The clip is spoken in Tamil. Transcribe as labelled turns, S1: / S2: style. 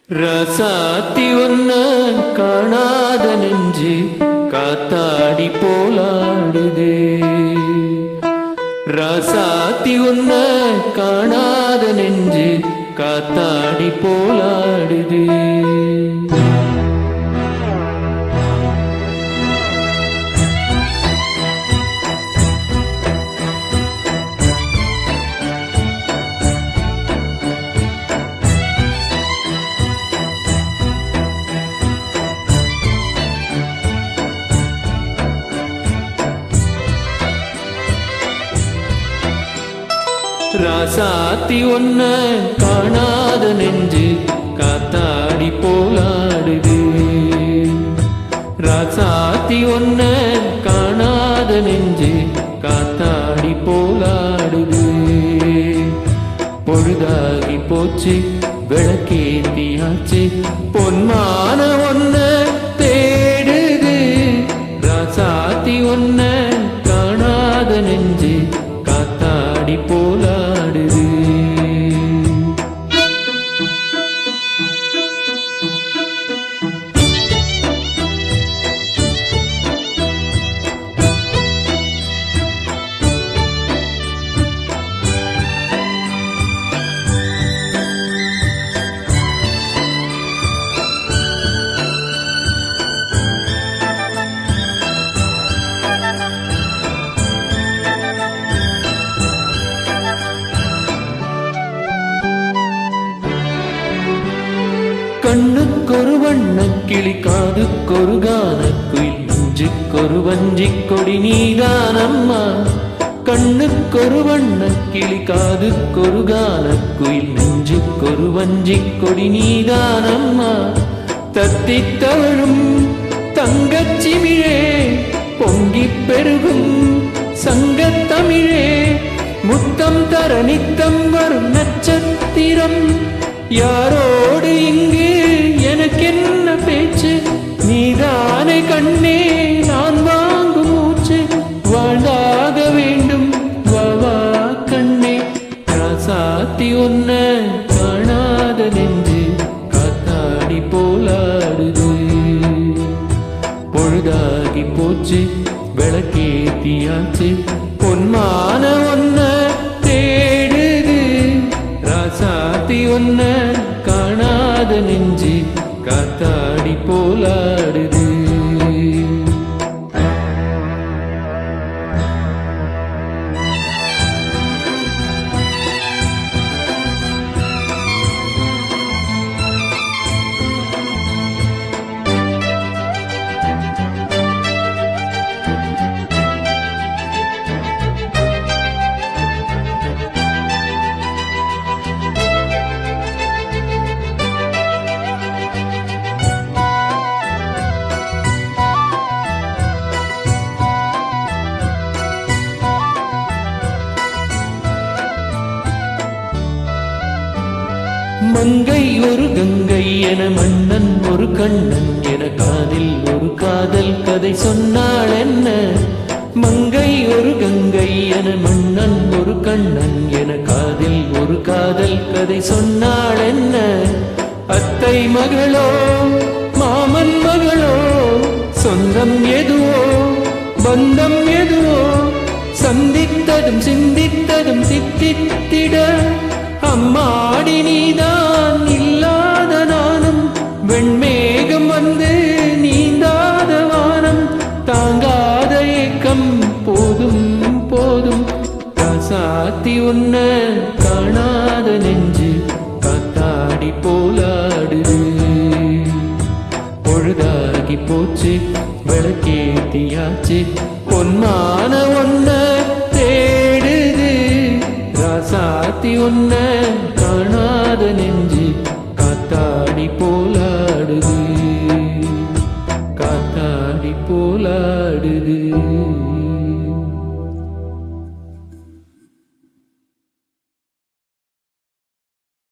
S1: ரசாத்தி ஒன்ன காணாத நெஞ்சு காத்தாடி போலாடுதே. ரசாத்தி ஒன்ன காணாத நெஞ்சு காத்தாடி போலாடுதே. ராசாத்தி ஒன்ன காணாத நெஞ்சு காத்தாடி போலாடுது. ராசாத்தி ஒன்ன காணாத நெஞ்சு காத்தாடி போலாடுது. பொழுதாகி போச்சு விளக்கேத்தியாச்சு பொன்மான ஒன்ன தேடுது. ராசாத்தி ஒன்ன காணாத நெஞ்சு காத்தாடி போலாடுது. கண்ணுக்கொரு வண்ணக்கிளி காதுக்கொரு கானக்குயில் நெஞ்சுக்கொரு வஞ்சிக் கொடி நீதானம்மா. கண்ணுக்கொரு வண்ணக்கிளி காதுக்கொரு கானக்குயில் நெஞ்சுக்கொரு வஞ்சிக் கொடி நீதானம்மா. தத்தித் தவழும் தங்கச்சிமிழே பொங்கிப் பெருகும் சங்கத்தமிழே முத்தம் தர நித்தம் வரும் நட்சத்திரம். யாரோடு இங்கு எனக்கென்ன பேச்சு நீதானே கண்ணே நான் வாங்கும் மூச்சு. வாழ்ந்தாக வேண்டும் வா கண்ணே. ராசாத்தி ஒன்ன காணாத நெஞ்சு காத்தாடி போலாடுது. பொழுதாகி போச்சு விளக்கேத்தியாச்சு பொன்மான ஒன்ன தேடுது. ராசாத்தி ஒன்ன காணாத நெஞ்சு காத்தாடி போலாடுது. மங்கை ஒரு கங்கை என மன்னன் ஒரு கண்ணன் என காதில் ஒரு காதல் கதை சொன்னாள் என்ன. மங்கை ஒரு கங்கை என மன்னன் ஒரு கண்ணன் என காதில் ஒரு காதல் கதை சொன்னாள் என்ன. அத்தை மகளோ மாமன் மகளோ சொந்தம் எதுவோ பந்தம் எதுவோ சந்தித்ததும் சிந்தித்ததும் தித்தித்திட அம்மாடி நீதான் இல்லாத நானும் வெண்மேகம் வந்து நீந்தாத வானம் தாங்காத ஏக்கம் போதும் போதும். ராசாத்தி ஒன்ன காணாத நெஞ்சு காத்தாடி போலாடுது. பொழுதாகி போச்சு விளக்கேத்தியாச்சு பொன்மான ஒன்ன தேடுது. ராசாத்தி ஒன்ன காணாத நெஞ்சு